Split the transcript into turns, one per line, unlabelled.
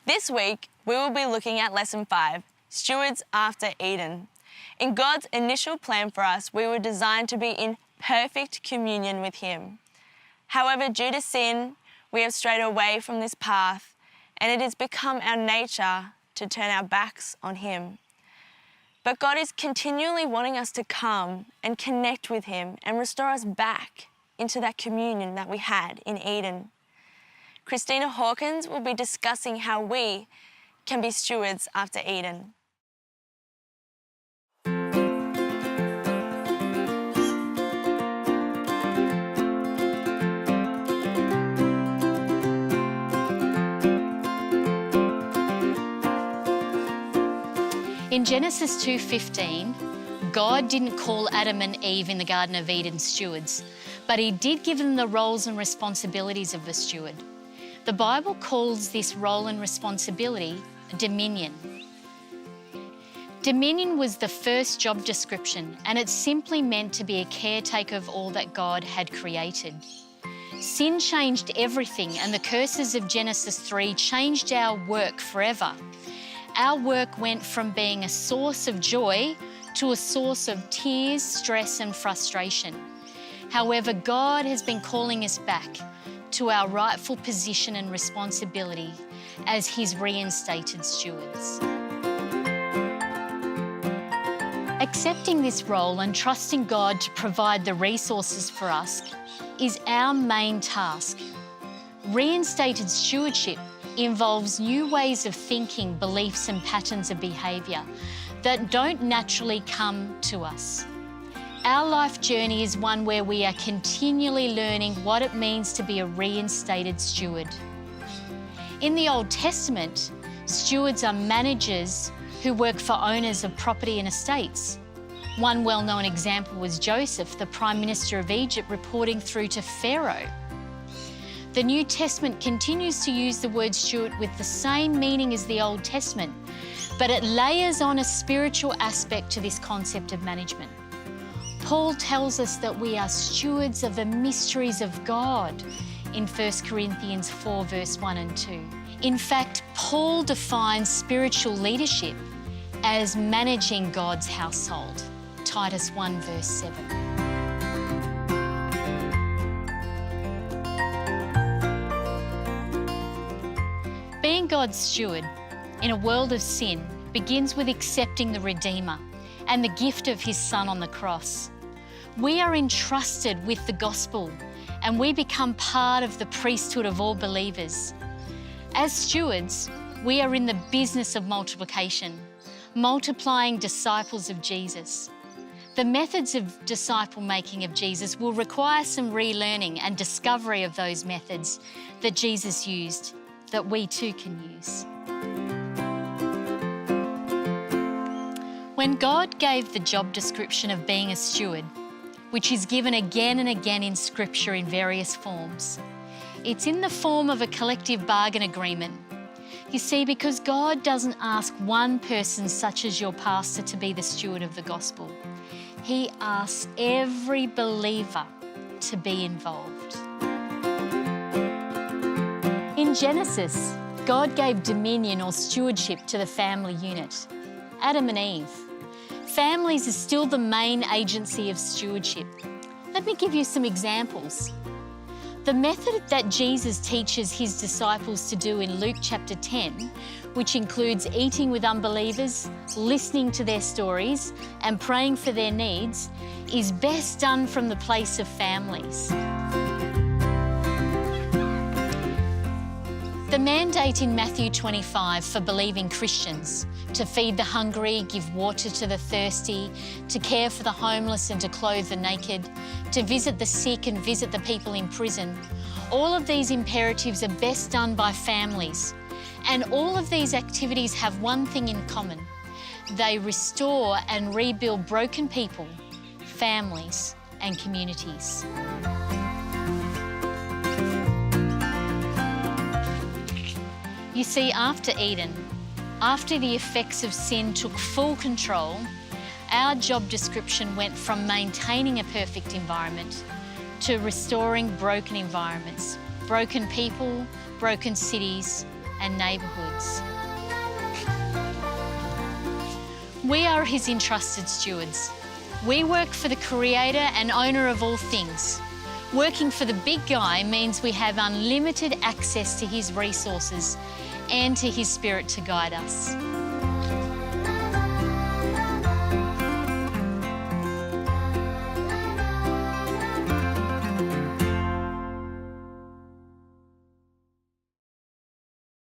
This week, we will be looking at Lesson 5, Stewards after Eden. In God's initial plan for us, we were designed to be in perfect communion with Him. However, due to sin, we have strayed away from this path, and it has become our nature to turn our backs on Him. But God is continually wanting us to come and connect with Him and restore us back into that communion that we had in Eden. Christina Hawkins will be discussing how we can be stewards after Eden.
In Genesis 2:15, God didn't call Adam and Eve in the Garden of Eden stewards, but He did give them the roles and responsibilities of a steward. The Bible calls this role and responsibility dominion. Dominion was the first job description, and it simply meant to be a caretaker of all that God had created. Sin changed everything, and the curses of Genesis 3 changed our work forever. Our work went from being a source of joy to a source of tears, stress and frustration. However, God has been calling us back to our rightful position and responsibility as His reinstated stewards. Accepting this role and trusting God to provide the resources for us is our main task. Reinstated stewardship involves new ways of thinking, beliefs and patterns of behaviour that don't naturally come to us. Our life journey is one where we are continually learning what it means to be a reinstated steward. In the Old Testament, stewards are managers who work for owners of property and estates. One well-known example was Joseph, the Prime Minister of Egypt, reporting through to Pharaoh. The New Testament continues to use the word steward with the same meaning as the Old Testament, but it layers on a spiritual aspect to this concept of management. Paul tells us that we are stewards of the mysteries of God in 1 Corinthians 4, verse 1 and 2. In fact, Paul defines spiritual leadership as managing God's household, Titus 1, verse 7. Being God's steward in a world of sin begins with accepting the Redeemer and the gift of His Son on the cross. We are entrusted with the gospel and we become part of the priesthood of all believers. As stewards, we are in the business of multiplication, multiplying disciples of Jesus. The methods of disciple making of Jesus will require some relearning and discovery of those methods that Jesus used, that we too can use. When God gave the job description of being a steward, which is given again and again in Scripture in various forms, it's in the form of a collective bargain agreement. You see, because God doesn't ask one person such as your pastor to be the steward of the gospel. He asks every believer to be involved. In Genesis, God gave dominion or stewardship to the family unit, Adam and Eve. Families are still the main agency of stewardship. Let me give you some examples. The method that Jesus teaches His disciples to do in Luke chapter 10, which includes eating with unbelievers, listening to their stories, and praying for their needs, is best done from the place of families. The mandate in Matthew 25 for believing Christians to feed the hungry, give water to the thirsty, to care for the homeless and to clothe the naked, to visit the sick and visit the people in prison, all of these imperatives are best done by families. And all of these activities have one thing in common. They restore and rebuild broken people, families and communities. You see, after Eden, after the effects of sin took full control, our job description went from maintaining a perfect environment to restoring broken environments, broken people, broken cities, and neighbourhoods. We are His entrusted stewards. We work for the Creator and owner of all things. Working for the big guy means we have unlimited access to His resources and to His Spirit to guide us.